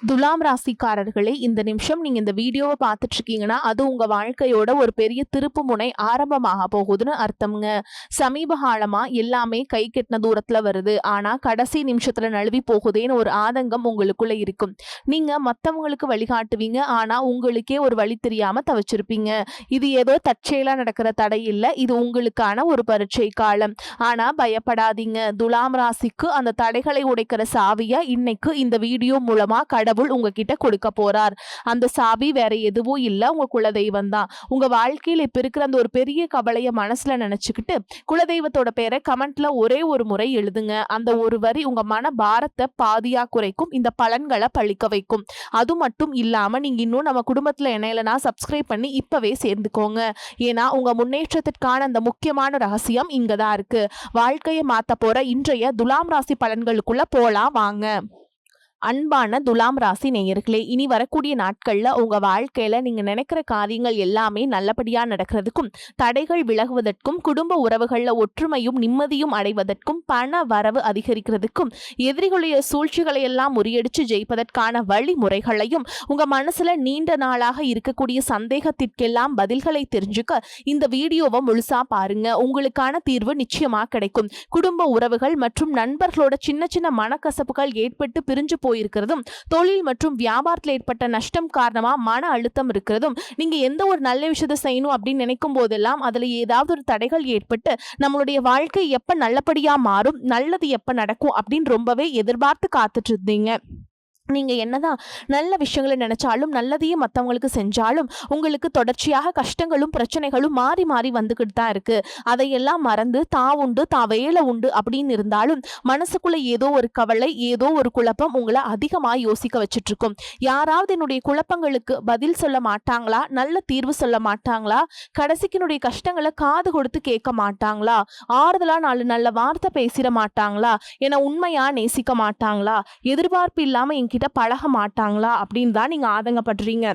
துலாம் ராசிக்காரர்களே, இந்த நிமிஷம் நீங்க இந்த வீடியோவை பார்த்துட்டு இருக்கீங்கன்னா அது உங்க வாழ்க்கையோட ஒரு பெரிய திருப்பு முனை ஆரம்பமாக போகுதுன்னு அர்த்தம்ங்க. சமீப காலமா எல்லாமே கை கெட்டின தூரத்துல வருது, ஆனா கடைசி நிமிஷத்துல நழுவி போகுதேன்னு ஒரு ஆதங்கம் உங்களுக்குள்ள இருக்கும். நீங்க மத்தவங்களுக்கு வழிகாட்டுவீங்க, ஆனா உங்களுக்கே ஒரு வழி தெரியாம தவிச்சிருப்பீங்க. இது ஏதோ தற்செயலா நடக்கிற தடை இல்ல, இது உங்களுக்கான ஒரு பரீட்சை காலம். ஆனா பயப்படாதீங்க, துலாம் ராசிக்கு அந்த தடைகளை உடைக்கிற சாவியா இன்னைக்கு இந்த வீடியோ மூலமா கடவுள் உங்ககிட்ட கொடுக்க போறார். அந்த சாவி வேற எதுவும் இல்ல, உங்க குலதெய்வம் தான். உங்க வாழ்க்கையில் இப்ப இருக்கிற அந்த ஒரு பெரிய கவலைய மனசுல நினைச்சுக்கிட்டு குலதெய்வத்தோட பேரை கமெண்ட்ல ஒரே ஒரு முறை எழுதுங்க. அந்த ஒரு வரி உங்க மன பாரத்தை பாதியா குறைக்கும், இந்த பலன்களை பழிக்க வைக்கும். அது மட்டும் இல்லாம நீங்க இன்னும் நம்ம குடும்பத்துல இணையலனா சப்ஸ்கிரைப் பண்ணி இப்பவே சேர்ந்துக்கோங்க. ஏன்னா உங்க முன்னேற்றத்திற்கான அந்த முக்கியமான ரகசியம் இங்கதான் இருக்கு. வாழ்க்கையை மாத்த போற இன்றைய துலாம் ராசி பலன்களுக்குள்ள போலாம் வாங்க. அன்பான துலாம் ராசி நேயர்களே, இனி வரக்கூடிய நாட்கள்ல உங்க வாழ்க்கையில நீங்க நினைக்கிற காரியங்கள் எல்லாமே நல்லபடியா நடக்கிறதுக்கும், தடைகள் விலகுவதற்கும், குடும்ப உறவுகள்ல ஒற்றுமையும் நிம்மதியும் அடைவதற்கும், பண வரவு அதிகரிக்கிறதுக்கும், எதிரிகளுடைய சூழ்ச்சிகளை எல்லாம் முறியடிச்சு ஜெயிப்பதற்கான வழிமுறைகளையும், உங்க மனசுல நீண்ட நாளாக இருக்கக்கூடிய சந்தேகத்திற்கெல்லாம் பதில்களை தெரிஞ்சுக்க இந்த வீடியோவை முழுசா பாருங்க. உங்களுக்கான தீர்வு நிச்சயமா கிடைக்கும். குடும்ப உறவுகள் மற்றும் நண்பர்களோட சின்ன சின்ன மனக்கசப்புகள் ஏற்பட்டு பிரிஞ்சு போயிருக்கிறதும், தொழில் மற்றும் வியாபாரத்தில் ஏற்பட்ட நஷ்டம் காரணமா மன அழுத்தம் இருக்கிறதும், நீங்க எந்த ஒரு நல்ல விஷயத்தை செய்யணும் அப்படின்னு நினைக்கும் போதெல்லாம் அதுல ஏதாவது ஒரு தடைகள் ஏற்பட்டு நம்மளுடைய வாழ்க்கை எப்ப நல்லபடியா மாறும், நல்லது எப்ப நடக்கும் அப்படின்னு ரொம்பவே எதிர்பார்த்து காத்துட்டு இருந்தீங்க. நீங்க என்னதான் நல்ல விஷயங்களை நினைச்சாலும், நல்லதையே மற்றவங்களுக்கு செஞ்சாலும் உங்களுக்கு தொடர்ச்சியாக கஷ்டங்களும் பிரச்சனைகளும் மாறி மாறி வந்துகிட்டு தான் இருக்கு. அதையெல்லாம் மறந்து தான் உண்டு தான் வேலை உண்டு அப்படின்னு இருந்தாலும் மனசுக்குள்ள ஏதோ ஒரு கவலை, ஏதோ ஒரு குழப்பம் உங்களை அதிகமாக யோசிக்க வச்சுட்டு இருக்கும். யாராவது என்னுடைய குழப்பங்களுக்கு பதில் சொல்ல மாட்டாங்களா, நல்ல தீர்வு சொல்ல மாட்டாங்களா, கடைசிக்கு என்னுடைய கஷ்டங்களை காது கொடுத்து கேட்க மாட்டாங்களா, ஆறுதலா நாலு நல்ல வார்த்தை பேசிட மாட்டாங்களா, என உண்மையா நேசிக்க மாட்டாங்களா, எதிர்பார்ப்பு இல்லாம கிட்ட பழக மாட்டாங்களா அப்படின்னு தான் நீங்க ஆதங்கப்படுறீங்க.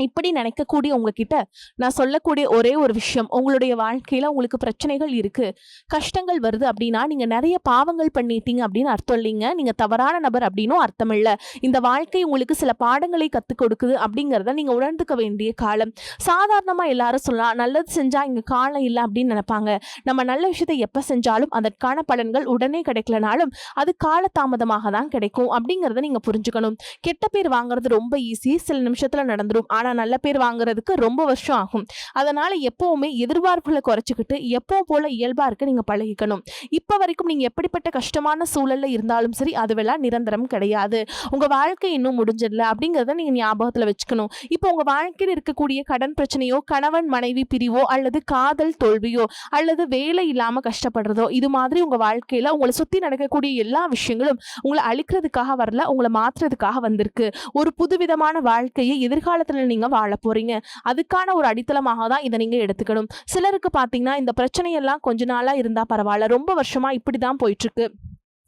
இப்படி நினைக்கக்கூடிய உங்ககிட்ட நான் சொல்லக்கூடிய ஒரே ஒரு விஷயம், உங்களுடைய வாழ்க்கையில உங்களுக்கு பிரச்சனைகள் இருக்கு, கஷ்டங்கள் வருது அப்படின்னா நீங்க நிறைய பாவங்கள் பண்ணிட்டீங்க அப்படின்னு அர்த்தம் இல்லைங்க. நீங்க தவறான நபர் அப்படின்னும் அர்த்தம் இல்லை. இந்த வாழ்க்கை உங்களுக்கு சில பாடங்களை கற்றுக் கொடுக்குது அப்படிங்கிறத நீங்க உணர்ந்துக்க வேண்டிய காலம். சாதாரணமா எல்லாரும் சொல்லலாம், நல்லது செஞ்சா இங்க காலம் இல்லை அப்படின்னு நினைப்பாங்க. நம்ம நல்ல விஷயத்தை எப்ப செஞ்சாலும் அதற்கான பலன்கள் உடனே கிடைக்கலனாலும் அது காலதாமதமாக தான் கிடைக்கும் அப்படிங்கிறத நீங்க புரிஞ்சுக்கணும். கெட்ட பேர் வாங்குறது ரொம்ப ஈஸி, சில நிமிஷத்துல நடந்துடும். ஆனால் நல்ல பேர் வாங்குறதுக்கு ரொம்ப வருஷம் ஆகும். அதனால் எப்போவுமே எதிர்பார்ப்புகளை குறைச்சிக்கிட்டு எப்போ போல இயல்பாக இருக்க நீங்கள் பழகிக்கணும். இப்போ வரைக்கும் நீங்கள் எப்படிப்பட்ட கஷ்டமான சூழலில் இருந்தாலும் சரி, அதுவெல்லாம் நிரந்தரம் கிடையாது. உங்கள் வாழ்க்கை இன்னும் முடிஞ்சிடல அப்படிங்கிறத நீங்கள் ஞாபகத்தில் வச்சுக்கணும். இப்போ உங்கள் வாழ்க்கையில் இருக்கக்கூடிய கடன் பிரச்சனையோ, கணவன் மனைவி பிரிவோ, அல்லது காதல் தோல்வியோ, அல்லது வேலை இல்லாமல் கஷ்டப்படுறதோ, இது மாதிரி உங்கள் வாழ்க்கையில் உங்களை சுற்றி நடக்கக்கூடிய எல்லா விஷயங்களும் உங்களை அழிக்கிறதுக்காக வரல, உங்களை மாற்றுறதுக்காக வந்திருக்கு. ஒரு புதுவிதமான வாழ்க்கையை எதிர்காலத்தில் நீங்க வாழ போறீங்க. அதுக்கான ஒரு அடித்தளமாக தான் இதை நீங்க எடுத்துக்கணும். சிலருக்கு பாத்தீங்கன்னா இந்த பிரச்சனையெல்லாம் கொஞ்ச நாளா இருந்தா பரவாயில்ல, ரொம்ப வருஷமா இப்படிதான் போயிட்டு இருக்கு,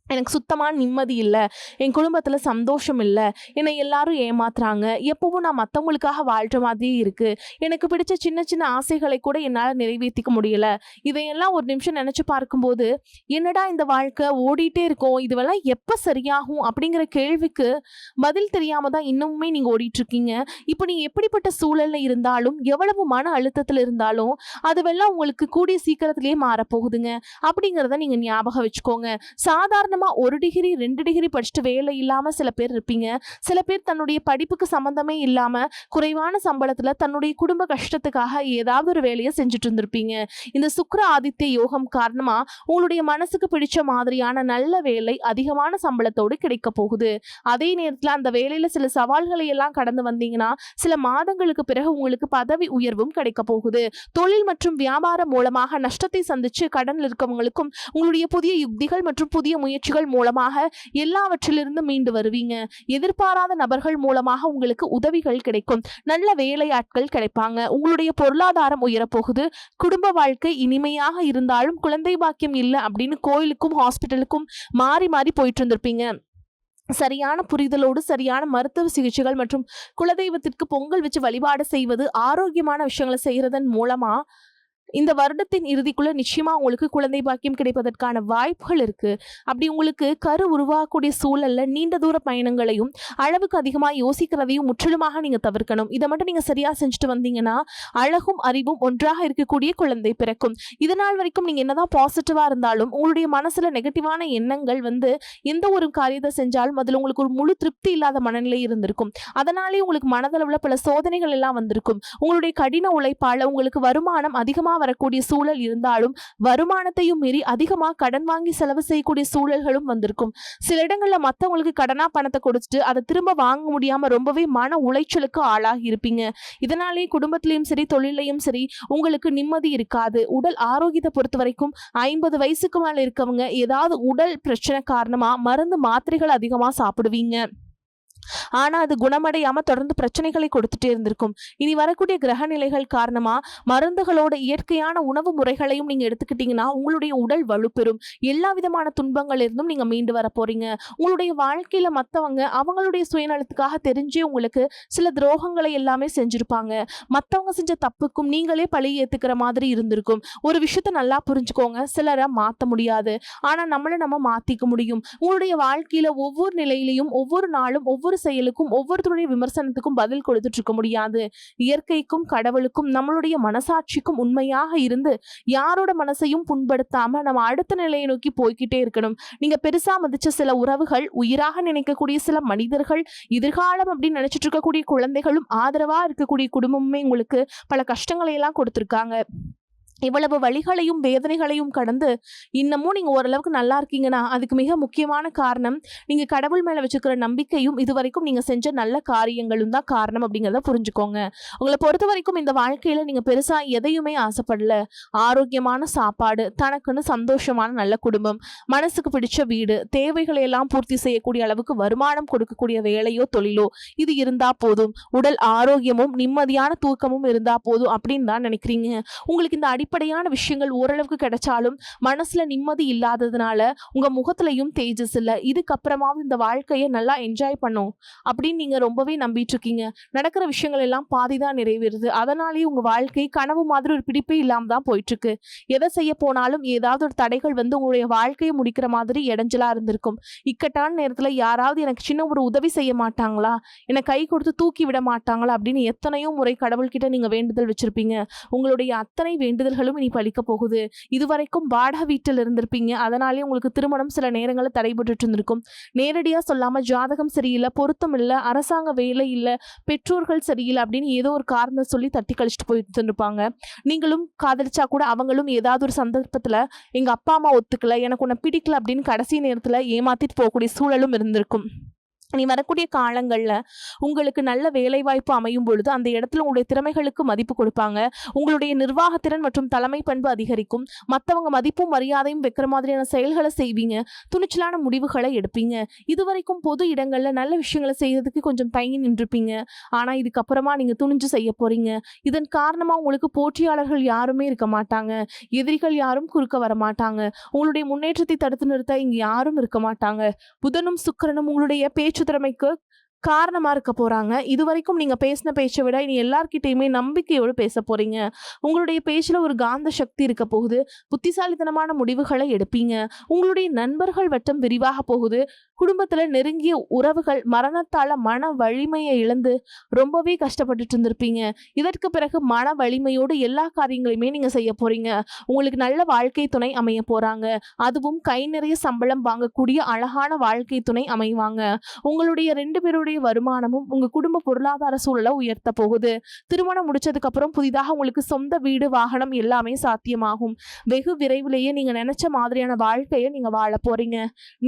எனக்கு சுத்தமான நிம்மதி இல்லை, என் குடும்பத்தில் சந்தோஷம் இல்லை, என்னை எல்லாரும் ஏமாத்துறாங்க, எப்பவும் நான் மற்றவங்களுக்காக வாழ்கிற மாதிரியே இருக்குது, எனக்கு பிடிச்ச சின்ன சின்ன ஆசைகளை கூட என்னால் நிறைவேற்றிக்க முடியலை, இதையெல்லாம் ஒரு நிமிஷம் நினச்சி பார்க்கும்போது என்னடா இந்த வாழ்க்கை ஓடிட்டே இருக்கும், இதுவெல்லாம் எப்போ சரியாகும் அப்படிங்கிற கேள்விக்கு பதில் தெரியாமல் தான் இன்னுமே நீங்கள் ஓடிட்டுருக்கீங்க. இப்போ நீங்கள் எப்படிப்பட்ட சூழலில் இருந்தாலும், எவ்வளவு மன அழுத்தத்தில் இருந்தாலும் அதுவெல்லாம் உங்களுக்கு கூடிய சீக்கிரத்திலேயே மாறப்போகுதுங்க அப்படிங்கிறத நீங்கள் ஞாபகம் வச்சுக்கோங்க. சாதாரண ஒரு டிகிரி 2 டிகிரி படிச்சுட்டு வேலை இல்லாம சில பேர் இருப்பீங்க. சில பேர் தன்னுடைய படிப்புக்கு சம்பந்தமே இல்லாம குறைவான சம்பளத்துல தன்னுடைய குடும்ப கஷ்டத்துக்காக ஏதாவது ஒரு வேலையை செஞ்சுட்டு இருந்திருப்பீங்க. இந்த சுக்கிர ஆதித்ய யோகம் காரணமா உங்களுடைய மனசுக்கு பிடிச்ச மாதிரியான நல்ல வேலை அதிகமான சம்பளத்தோடு கிடைக்க போகுது. அதே நேரத்துல அந்த வேலையில சில சவால்களை எல்லாம் கடந்து வந்தீங்கன்னா சில மாதங்களுக்கு பிறகு உங்களுக்கு பதவி உயர்வும் கிடைக்க போகுது. தொழில் மற்றும் வியாபாரம் மூலமாக நஷ்டத்தை சந்திச்சு கடனில் இருக்கவங்களுக்கும் உங்களுடைய புதிய யுக்திகள் மற்றும் புதிய முயற்சி மூலமாக எல்லாவற்றிலிருந்து மீண்டு வருவீங்க. எதிர்பாராத நபர்கள் மூலமாக உங்களுக்கு உதவிகள் கிடைக்கும். நல்ல வேலையாட்கள் கிடைப்பாங்க. உங்களுடைய பொருளாதாரம் உயரப்போகுது. குடும்ப வாழ்க்கை இனிமையாக இருந்தாலும் குழந்தை பாக்கியம் இல்லை அப்படின்னு கோயிலுக்கும் ஹாஸ்பிட்டலுக்கும் மாறி மாறி போயிட்டு இருந்திருப்பீங்க. சரியான புரிதலோடு சரியான மருத்துவ சிகிச்சைகள் மற்றும் குலதெய்வத்திற்கு பொங்கல் வச்சு வழிபாடு செய்வது, ஆரோக்கியமான விஷயங்களை செய்யறதன் மூலமா இந்த வருடத்தின் இறுதிக்குள்ள நிச்சயமா உங்களுக்கு குழந்தை பாக்கியம் கிடைப்பதற்கான வாய்ப்புகள் இருக்கு. அப்படி உங்களுக்கு கரு உருவாகக்கூடிய சூழல்ல நீண்ட தூர பயணங்களையும் அளவுக்கு அதிகமா யோசிக்கிறதையும் முற்றிலுமாக நீங்க தவிர்க்கணும். இதை மட்டும் நீங்க சரியா செஞ்சுட்டு வந்தீங்கன்னா அழகும் அறிவும் ஒன்றாக இருக்கக்கூடிய குழந்தை பிறக்கும். இதனால் வரைக்கும் நீங்க என்னதான் பாசிட்டிவா இருந்தாலும் உங்களுடைய மனசுல நெகட்டிவான எண்ணங்கள் எந்த ஒரு காரியத்தை செஞ்சாலும் அதுல உங்களுக்கு ஒரு முழு திருப்தி இல்லாத மனநிலை இருந்திருக்கும். அதனாலே உங்களுக்கு மனதளவுல பல சோதனைகள் எல்லாம் வந்திருக்கும். உங்களுடைய கடின உழைப்பால உங்களுக்கு வருமானம் அதிகமா வரக்கூடிய சூழல் இருந்தாலும் வருமானத்தையும் மீறி அதிகமா கடன் வாங்கி செலவு செய்யக்கூடிய சூழல்களும் வந்திருக்கும். சில இடங்கள்ல மத்தவங்களுக்கு கடனா பணத்தை கொடுத்துட்டு அதை திரும்ப வாங்க முடியாம ரொம்பவே மன உளைச்சலுக்கு ஆளாகி இருப்பீங்க. இதனாலே குடும்பத்திலையும் சரி தொழிலையும் சரி உங்களுக்கு நிம்மதி இருக்காது. உடல் ஆரோக்கியத்தை பொறுத்த வரைக்கும் 50 வயசுக்கு மேல இருக்கவங்க ஏதாவது உடல் பிரச்சனை காரணமா மருந்து மாத்திரைகள் அதிகமா சாப்பிடுவீங்க. ஆனா அது குணமடையாம தொடர்ந்து பிரச்சனைகளை கொடுத்துட்டே இருந்திருக்கும். இனி வரக்கூடிய கிரக நிலைகள் காரணமா மருந்துகளோட இயற்கையான உணவு முறைகளையும் நீங்க எடுத்துக்கிட்டீங்கன்னா உங்களுடைய உடல் வலுப்பெறும். எல்லா விதமான துன்பங்கள் இருந்தும் நீங்க மீண்டு வர போறீங்க. உங்களுடைய வாழ்க்கையில மத்தவங்க அவங்களுடைய சுயநலத்துக்காக தெரிஞ்சே உங்களுக்கு சில துரோகங்களை எல்லாமே செஞ்சிருப்பாங்க. மத்தவங்க செஞ்ச தப்புக்கும் நீங்களே பழி ஏத்துக்கிற மாதிரி இருந்திருக்கும். ஒரு விஷயத்த நல்லா புரிஞ்சுக்கோங்க, சிலரை மாத்த முடியாது, ஆனா நம்ம மாத்திக்க முடியும். உங்களுடைய வாழ்க்கையில ஒவ்வொரு நிலையிலையும் ஒவ்வொரு நாளும் ஒவ்வொரு செயலுக்கும் ஒவ்வொருத்தருடைய விமர்சனத்துக்கும் பதில் கொடுத்துட்டு இருக்க முடியாது. இயற்கைக்கும் கடவுளுக்கும் நம்மளுடைய மனசாட்சிக்கும் உண்மையாக இருந்து யாரோட மனசையும் புண்படுத்தாம நம்ம அடுத்த நிலையை நோக்கி போய்கிட்டே இருக்கணும். நீங்க பெருசா மதிச்ச சில உறவுகள், உயிராக நினைக்கக்கூடிய சில மனிதர்கள், எதிர்காலம் அப்படின்னு நினைச்சிட்டு இருக்கக்கூடிய குழந்தைகளும் ஆதரவா இருக்கக்கூடிய குடும்பமுமே உங்களுக்கு பல கஷ்டங்களை எல்லாம் கொடுத்திருக்காங்க. இவ்வளவு வழிகளையும் வேதனைகளையும் கடந்து இன்னமும் நீங்க ஓரளவுக்கு நல்லா இருக்கீங்கன்னா அதுக்கு மிக முக்கியமான காரணம் நீங்க கடவுள் மேல வச்சுக்கிற நம்பிக்கையும் இதுவரைக்கும் நீங்க செஞ்ச நல்ல காரியங்களும் தான் காரணம் அப்படிங்கிறத புரிஞ்சுக்கோங்க. உங்களை பொறுத்த வரைக்கும் இந்த வாழ்க்கையில நீங்க பெருசா எதையுமே ஆசைப்படல. ஆரோக்கியமான சாப்பாடு, தனக்குன்னு சந்தோஷமான நல்ல குடும்பம், மனசுக்கு பிடிச்ச வீடு, தேவைகளை எல்லாம் பூர்த்தி செய்யக்கூடிய அளவுக்கு வருமானம் கொடுக்கக்கூடிய வேலையோ தொழிலோ இது இருந்தா போதும். உடல் ஆரோக்கியமும் நிம்மதியான தூக்கமும் இருந்தா போதும் அப்படின்னு தான் நினைக்கிறீங்க. உங்களுக்கு இந்த அடிப்படையான விஷயங்கள் ஓரளவுக்கு கிடைச்சாலும் மனசுல நிம்மதி இல்லாததுனால உங்க முகத்திலையும் தேஜஸ் இல்ல. இதுக்கப்புறமாவது இந்த வாழ்க்கையை நல்லா என்ஜாய் பண்ணும் அப்படின்னு நீங்க ரொம்பவே நம்பிட்டு இருக்கீங்க. நடக்கிற விஷயங்கள் எல்லாம் பாதிதான் நிறைவேறுது. அதனாலேயே உங்க வாழ்க்கை கனவு மாதிரி ஒரு பிடிப்பே இல்லாம தான் போயிட்டு இருக்கு. எதை செய்ய போனாலும் ஏதாவது ஒரு தடைகள் உங்களுடைய வாழ்க்கையை முடிக்கிற மாதிரி இடைஞ்சலா இருந்திருக்கும். இக்கட்டான நேரத்துல யாராவது எனக்கு சின்ன ஒரு உதவி செய்ய மாட்டாங்களா, என்னை கை கொடுத்து தூக்கி விட மாட்டாங்களா அப்படின்னு எத்தனையோ முறை கடவுள்கிட்ட நீங்க வேண்டுதல் வச்சிருப்பீங்க. உங்களுடைய அத்தனை வேண்டுதல்களும் இனி பலிக்க போகுது. இதுவரைக்கும் வாடகை வீட்டில் இருந்திருப்பீங்க. அதனாலே உங்களுக்கு திருமணம் சில நேரங்களில் தடைபட்டு இருந்திருக்கும். நேரடியா சொல்லாம ஜாதகம் சரியில்லை, பொருத்தம் இல்லை, அரசாங்க வேலை இல்லை, பெற்றோர்கள் சரியில்லை அப்படின்னு ஏதோ ஒரு காரணம் சொல்லி தட்டி கழிச்சிட்டு போயிட்டு இருப்பாங்க. நீங்களும் காதலிச்சா கூட அவங்களும் ஏதாவது ஒரு சந்தர்ப்பத்துல எங்க அப்பா அம்மா ஒத்துக்கல, எனக்கு உன்னை பிடிக்கல அப்படின்னு கடைசி நேரத்துல ஏமாத்திட்டு போகக்கூடிய சூழலும் இருந்திருக்கும். நீ வரக்கூடிய காலங்கள்ல உங்களுக்கு நல்ல வேலை வாய்ப்பு அமையும் பொழுது அந்த இடத்துல உங்களுடைய திறமைகளுக்கு மதிப்பு கொடுப்பாங்க. உங்களுடைய நிர்வாகத்திறன் மற்றும் தலைமை பண்பு அதிகரிக்கும். மற்றவங்க மதிப்பும் மரியாதையும் வைக்கிற மாதிரியான செயல்களை செய்வீங்க. துணிச்சலான முடிவுகளை எடுப்பீங்க. இதுவரைக்கும் பொது இடங்கள்ல நல்ல விஷயங்களை செய்யறதுக்கு கொஞ்சம் தயங்கி நின்றுப்பீங்க. ஆனா இதுக்கப்புறமா நீங்க துணிஞ்சு செய்ய போறீங்க. இதன் காரணமா உங்களுக்கு போட்டியாளர்கள் யாருமே இருக்க மாட்டாங்க. எதிரிகள் யாரும் குறுக்க வர மாட்டாங்க. உங்களுடைய முன்னேற்றத்தை தடுத்து நிறுத்த இங்க யாரும் இருக்க மாட்டாங்க. புதனும் சுக்கிரனும் உங்களுடைய பேச்சு திறமைக்கு காரணமா இருக்க போறாங்க. இதுவரைக்கும் நீங்க பேசின பேச்சை விட இனி எல்லார்கிட்டையுமே நம்பிக்கையோடு பேச போறீங்க. உங்களுடைய பேச்சுல ஒரு காந்த சக்தி இருக்க போகுது. புத்திசாலித்தனமான முடிவுகளை எடுப்பீங்க. உங்களுடைய நண்பர்கள் வட்டம் விரிவாக போகுது. குடும்பத்துல நெருங்கிய உறவுகள் மரணத்தால மன வலிமையை இழந்து ரொம்பவே கஷ்டப்பட்டுட்டு இருந்திருப்பீங்க. இதற்கு பிறகு மன வலிமையோடு எல்லா காரியங்களையுமே நீங்க செய்ய போறீங்க. உங்களுக்கு நல்ல வாழ்க்கை துணை அமைய போறாங்க. அதுவும் கை நிறைய சம்பளம் வாங்கக்கூடிய அழகான வாழ்க்கை துணை அமைவாங்க. உங்களுடைய 2 பேருடைய வருமானமும் உங்க குடும்ப பொருளாதார சூழலை உயர்த்த போகுது. திருமணம் முடிச்சதுக்கு அப்புறம் புதிதாக உங்களுக்கு சொந்த வீடு, வாகனம் எல்லாமே சாத்தியமாகும். வெகு விரைவிலேயே நீங்க நினைச்ச மாதிரியான வாழ்க்கையை நீங்க வாழ போறீங்க.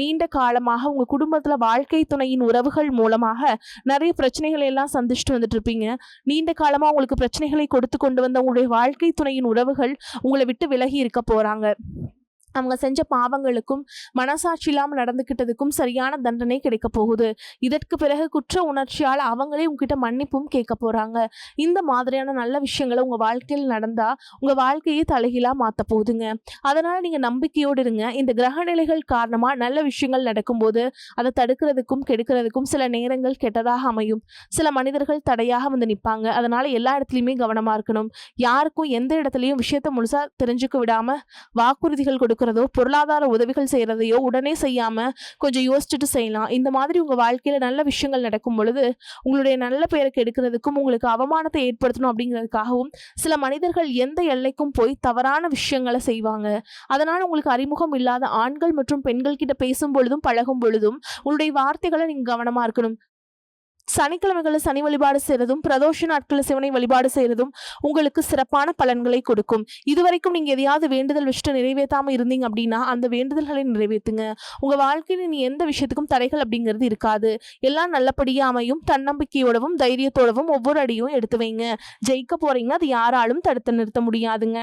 நீண்ட காலமாக உங்க குடும்பத்துல வாழ்க்கை துணையின் உறவுகள் மூலமாக நிறைய பிரச்சனைகளை எல்லாம் சந்திச்சுட்டு வந்துட்டு இருப்பீங்க. நீண்ட காலமா உங்களுக்கு பிரச்சனைகளை கொடுத்து கொண்டு வந்த உங்களுடைய வாழ்க்கை துணையின் உறவுகள் உங்களை விட்டு விலகி இருக்க போறாங்க. அவங்க செஞ்ச பாவங்களுக்கும் மனசாட்சி இல்லாமல் நடந்துக்கிட்டதுக்கும் சரியான தண்டனை கிடைக்க போகுது. இதற்கு பிறகு குற்ற உணர்ச்சியால் அவங்களே உங்ககிட்ட மன்னிப்பும் கேட்க போறாங்க. இந்த மாதிரியான நல்ல விஷயங்களை உங்க வாழ்க்கையில் நடந்தா உங்க வாழ்க்கையை தலைகீழா மாத்த போகுதுங்க. அதனால நீங்க நம்பிக்கையோடு இருங்க. இந்த கிரக நிலைகள் காரணமா நல்ல விஷயங்கள் நடக்கும்போது அதை தடுக்கிறதுக்கும் கெடுக்கிறதுக்கும் சில நேரங்கள் கெட்டதாக அமையும். சில மனிதர்கள் தடையாக வந்து நிற்பாங்க. அதனால எல்லா இடத்துலையுமே கவனமா இருக்கணும். யாருக்கும் எந்த இடத்துலையும் விஷயத்த முழுசா தெரிஞ்சுக்க விடாம வாக்குறுதிகள் கொடுக்கிறதோ பொருளாதார உதவிகள் செய்யறதையோ உடனே செய்யாம கொஞ்சம் யோசிச்சுட்டு செய்யலாம். இந்த மாதிரி உங்க வாழ்க்கையில நல்ல விஷயங்கள் நடக்கும் பொழுது உங்களுடைய நல்ல பெயருக்கு எடுக்கிறதுக்கும் உங்களுக்கு அவமானத்தை ஏற்படுத்தணும் அப்படிங்கிறதுக்காகவும் சில மனிதர்கள் எந்த எல்லைக்கும் போய் தவறான விஷயங்களை செய்வாங்க. அதனால உங்களுக்கு அறிமுகம் இல்லாத ஆண்கள் மற்றும் பெண்கள் கிட்ட பேசும் பொழுதும் பழகும் பொழுதும் உங்களுடைய வார்த்தைகளை நீங்க கவனமா இருக்கணும். சனிக்கிழமைகளில் சனி வழிபாடு செய்யறதும் பிரதோஷ நாட்களில் சிவனை வழிபாடு செய்யறதும் உங்களுக்கு சிறப்பான பலன்களை கொடுக்கும். இதுவரைக்கும் நீங்க எதையாவது வேண்டுதல் வச்சுட்டு நிறைவேற்றாம இருந்தீங்க அப்படின்னா அந்த வேண்டுதல்களை நிறைவேற்றுங்க. உங்க வாழ்க்கையில் நீ எந்த விஷயத்துக்கும் தடைகள் அப்படிங்கிறது இருக்காது. எல்லாம் நல்லபடியா அமையும். தன்னம்பிக்கையோடவும் தைரியத்தோடவும் ஒவ்வொரு அடியும் எடுத்து வைங்க. ஜெயிக்க போறீங்க. அது யாராலும் தடுத்து நிறுத்த முடியாதுங்க.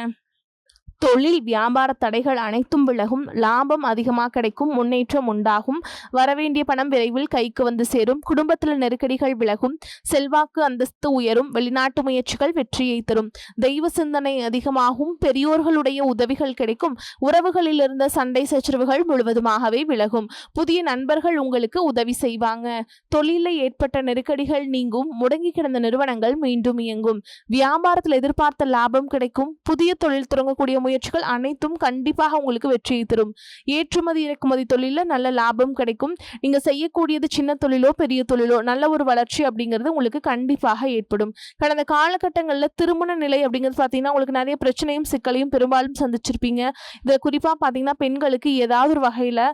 தொழில் வியாபார தடைகள் அனைத்தும் விலகும். லாபம் அதிகமாக கிடைக்கும். முன்னேற்றம் உண்டாகும். வரவேண்டிய பணம் விரைவில் கைக்கு வந்து சேரும். குடும்பத்தில் நெருக்கடிகள் விலகும். செல்வாக்கு அந்தஸ்து உயரும். வெளிநாட்டு முயற்சிகள் வெற்றியை தரும். தெய்வ சிந்தனை அதிகமாகும். பெரியோர்களுடைய உதவிகள் கிடைக்கும். உறவுகளில் இருந்த சண்டை சச்சரவுகள் முழுவதுமாகவே விலகும். புதிய நண்பர்கள் உங்களுக்கு உதவி செய்வாங்க. தொழிலில் ஏற்பட்ட நெருக்கடிகள் நீங்கும். முடங்கி கிடந்த நிறுவனங்கள் மீண்டும் இயங்கும். வியாபாரத்தில் எதிர்பார்த்த லாபம் கிடைக்கும். புதிய தொழில் தொடங்கக்கூடிய முயற்சிகள் அனைத்தும் கண்டிப்பாக உங்களுக்கு வெற்றியை தரும். ஏற்றுமதி இறக்குமதி தொழில நல்ல லாபம் கிடைக்கும். நீங்க செய்யக்கூடியது சின்ன தொழிலோ பெரிய தொழிலோ நல்ல ஒரு வளர்ச்சி அப்படிங்கிறது உங்களுக்கு கண்டிப்பாக ஏற்படும். கடந்த காலகட்டங்களில் திருமண நிலை அப்படிங்கிறது பார்த்தீங்கன்னா உங்களுக்கு நிறைய பிரச்சனையும் சிக்கலையும் பெரும்பாலும் சந்திச்சிருப்பீங்க. இதை குறிப்பாக பார்த்தீங்கன்னா பெண்களுக்கு ஏதாவது ஒரு வகையில்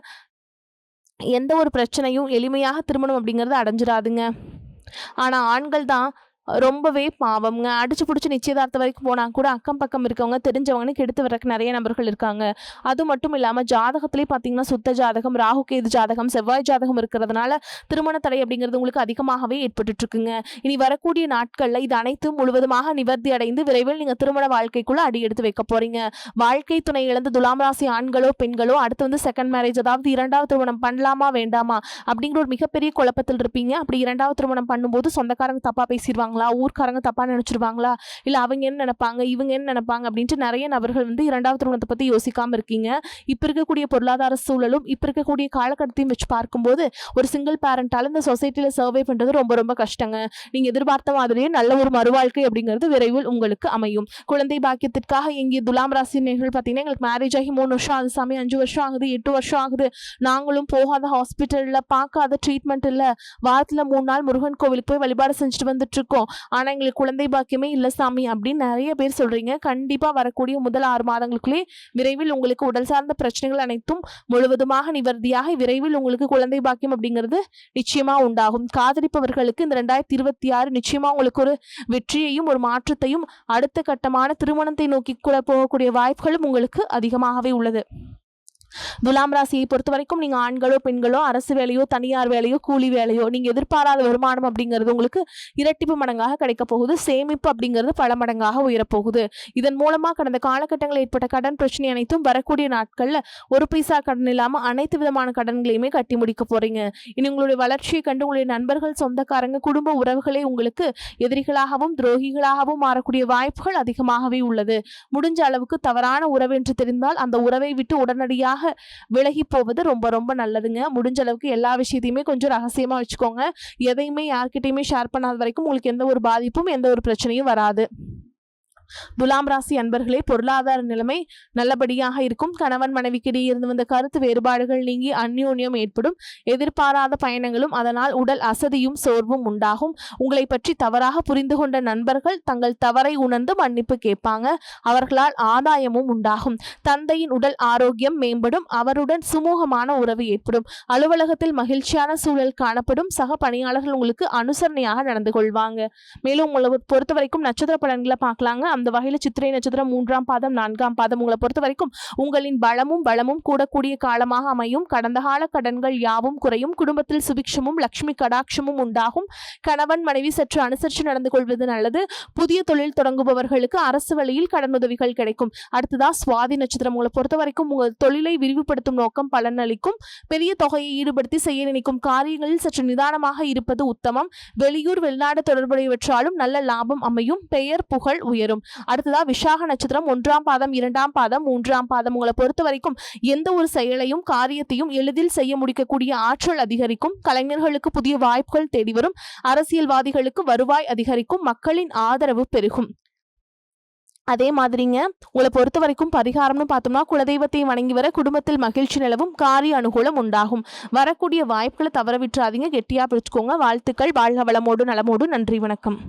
எந்த ஒரு பிரச்சனையும் எளிமையாக திருமணம் அப்படிங்கிறது அடைஞ்சிடாதுங்க. ஆனால் ஆண்கள் தான் ரொம்பவே பாவம்ங்க. அடிச்சு பிடிச்சி நிச்சயதார்த்தம் வரைக்கும் போனால் கூட அக்கம் பக்கம் இருக்கவங்க தெரிஞ்சவங்கன்னு கெடுத்து வரக்கு நிறைய நபர்கள் இருக்காங்க. அது மட்டும் இல்லாமல் ஜாதகத்திலே பார்த்தீங்கன்னா சுத்த ஜாதகம், ராகு கேது ஜாதகம், செவ்வாய் ஜாதகம் இருக்கிறதுனால திருமண தடை அப்படிங்கிறது உங்களுக்கு அதிகமாகவே ஏற்பட்டு இருக்குங்க. இனி வரக்கூடிய நாட்களில் இது அனைத்தும் முழுவதுமாக நிவர்த்தி அடைந்து விரைவில் நீங்கள் திருமண வாழ்க்கைக்குள்ள அடி எடுத்து வைக்க போறீங்க. வாழ்க்கை துணை இழந்த துலாம் ராசி ஆண்களோ பெண்களோ அடுத்து வந்து செகண்ட் மேரேஜ், அதாவது இரண்டாவது திருமணம் பண்ணலாமா வேண்டாமா அப்படிங்கிற ஒரு மிகப்பெரிய குழப்பத்தில் இருப்பீங்க. அப்படி இரண்டாவது திருமணம் பண்ணும்போது சொந்தக்காரங்க தப்பா பேசிடுவாங்க, ஊர்க்காரங்க தப்பா நினைச்சிருவாங்களா, இல்ல அவங்க என்ன நினைப்பாங்க, இவங்க என்ன நினைப்பாங்க அப்படின்ட்டு நிறைய நபர்கள் வந்து இரண்டாவது திருமணத்தை பத்தி யோசிக்காம இருக்கீங்க. இப்ப இருக்கக்கூடிய பொருளாதார சூழலும் இப்ப இருக்கக்கூடிய காலகட்டத்தையும் வச்சு பார்க்கும்போது ஒரு சிங்கிள் பேரண்டால இந்த சொசைட்டில சர்வே பண்றது ரொம்ப ரொம்ப கஷ்டங்க. நீங்க எதிர்பார்த்த மாதிரியே நல்ல ஒரு மறுவாழ்க்கை அப்படிங்கிறது விரைவில் உங்களுக்கு அமையும். குழந்தை பாக்கியத்திற்காக எங்கிய துலாம் ராசி நேர்கள் பார்த்தீங்கன்னா எங்களுக்கு மேரேஜ் ஆகி 3 வருஷம் ஆகுது சாமி, 5 வருஷம் ஆகுது, 8 வருஷம் ஆகுது, நாங்களும் போகாத ஹாஸ்பிட்டல்ல பார்க்காத ட்ரீட்மெண்ட் இல்ல, வாரத்துல 3 நாள் முருகன் கோவிலுக்கு போய் வழிபாடு செஞ்சுட்டு வந்துட்டு இருக்கோம், ஆனா எங்களுக்கு குழந்தை பாக்கியமே இல்ல சாமி அப்படின்னு நிறைய பேர் சொல்றீங்க. கண்டிப்பா வரக்கூடிய முதல் 6 மாதங்களுக்குள்ளே விரைவில் உங்களுக்கு உடல் சார்ந்த பிரச்சனைகள் அனைத்தும் முழுவதுமாக நிவர்த்தியாக விரைவில் உங்களுக்கு குழந்தை பாக்கியம் அப்படிங்கிறது நிச்சயமா உண்டாகும். காதலிப்பவர்களுக்கு இந்த 2026 நிச்சயமா உங்களுக்கு ஒரு வெற்றியையும் ஒரு மாற்றத்தையும் அடுத்த கட்டமான திருமணத்தை நோக்கி கூட போகக்கூடிய வாய்ப்புகளும் உங்களுக்கு அதிகமாகவே உள்ளது. துலாம் ராசியை பொறுத்த வரைக்கும் நீங்க ஆண்களோ பெண்களோ அரசு வேலையோ தனியார் வேலையோ கூலி வேலையோ நீங்க எதிர்பாராத வருமானம் அப்படிங்கிறது உங்களுக்கு இரட்டிப்பு மடங்காக கிடைக்க போகுது. சேமிப்பு அப்படிங்கிறது பல மடங்காக உயரப்போகுது. இதன் மூலமா கடந்த காலகட்டங்களில் ஏற்பட்ட கடன் பிரச்சனை அனைத்தும் வரக்கூடிய நாட்கள்ல ஒரு பைசா கடன் இல்லாம அனைத்து விதமான கடன்களையுமே கட்டி முடிக்க போறீங்க. இனி உங்களுடைய வளர்ச்சியை கண்டு உங்களுடைய நண்பர்கள், சொந்தக்காரங்க, குடும்ப உறவுகளே உங்களுக்கு எதிரிகளாகவும் துரோகிகளாகவும் மாறக்கூடிய வாய்ப்புகள் அதிகமாகவே உள்ளது. முடிஞ்ச அளவுக்கு தவறான உறவு என்று தெரிந்தால் அந்த உறவை விட்டு உடனடியாக விலகி போவது ரொம்ப ரொம்ப நல்லதுங்க. முடிஞ்ச அளவுக்கு எல்லா விஷயத்தையுமே கொஞ்சம் ரகசியமா வச்சுக்கோங்க. எதையுமே யார்கிட்டயுமே ஷேர் பண்ணாத வரைக்கும் உங்களுக்கு எந்த ஒரு பாதிப்பும் எந்த ஒரு பிரச்சனையும் வராது. துலாம் ராசி அன்பர்களே, பொருளாதார நிலைமை நல்லபடியாக இருக்கும். கணவன் மனைவிக்கிடையே இருந்து வந்த கருத்து வேறுபாடுகள் நீங்கி அந்யோன்யம் ஏற்படும். எதிர்பாராத பயணங்களும் அதனால் உடல் அசதியும் சோர்வும் உண்டாகும். உங்களை பற்றி தவறாக புரிந்து கொண்ட நண்பர்கள் தங்கள் தவறை உணர்ந்து மன்னிப்பு கேட்பாங்க. அவர்களால் ஆதாயமும் உண்டாகும். தந்தையின் உடல் ஆரோக்கியம் மேம்படும். அவருடன் சுமூகமான உறவு ஏற்படும். அலுவலகத்தில் மகிழ்ச்சியான சூழல் காணப்படும். சக பணியாளர்கள் உங்களுக்கு அனுசரணையாக நடந்து கொள்வாங்க. மேலும் உங்களை பொறுத்த வரைக்கும் நட்சத்திர பலன்களை பார்க்கலாங்க. அந்த வகையில சித்திரை நட்சத்திரம் 3ஆம் பாதம் 4ஆம் பாதம் உங்களை பொறுத்த வரைக்கும் உங்களின் பலமும் கூடக்கூடிய காலமாக அமையும். கடந்த கால கடன்கள் யாவும் குறையும். குடும்பத்தில் சுபிக்ஷமும் லட்சுமி கடாட்சமும் உண்டாகும். கணவன் மனைவி சற்று அனுசரித்து நடந்து கொள்வது நல்லது. புதிய தொழில் தொடங்குபவர்களுக்கு அரசு வழியில் கடனுதவிகள் கிடைக்கும். அடுத்ததா சுவாதி நட்சத்திரம் உங்களை பொறுத்த வரைக்கும் உங்கள் தொழிலை விரிவுபடுத்தும் நோக்கம் பலனளிக்கும். பெரிய தொகையை ஈடுபடுத்தி செய்ய நினைக்கும் காரியங்களில் சற்று நிதானமாக இருப்பது உத்தமம். வெளியூர் வெளிநாடு தொடர்புடையவற்றாலும் நல்ல லாபம் அமையும். பெயர் புகழ் உயரும். அடுத்ததா விசாக நட்சத்திரம் 1ஆம் பாதம் 2ஆம் பாதம் 3ஆம் பாதம் உங்களை பொறுத்த வரைக்கும் எந்த ஒரு செயலையும் காரியத்தையும் எளிதில் செய்ய முடிக்கக்கூடிய ஆற்றல் அதிகரிக்கும். கலைஞர்களுக்கு புதிய வாய்ப்புகள் தேடி வரும். அரசியல்வாதிகளுக்கு வருவாய் அதிகரிக்கும். மக்களின் ஆதரவு பெருகும். அதே மாதிரிங்க உங்களை பொறுத்த வரைக்கும் பரிகாரம்னு பார்த்தோம்னா குலதெய்வத்தை வணங்கி வர குடும்பத்தில் மகிழ்ச்சி நிலவும். காரிய அனுகூலம் உண்டாகும். வரக்கூடிய வாய்ப்புகளை தவற விட்டுறாதீங்க. கெட்டியா பிடிச்சுக்கோங்க. வாழ்த்துக்கள். வாழ்க வளமோடு நலமோடு. நன்றி, வணக்கம்.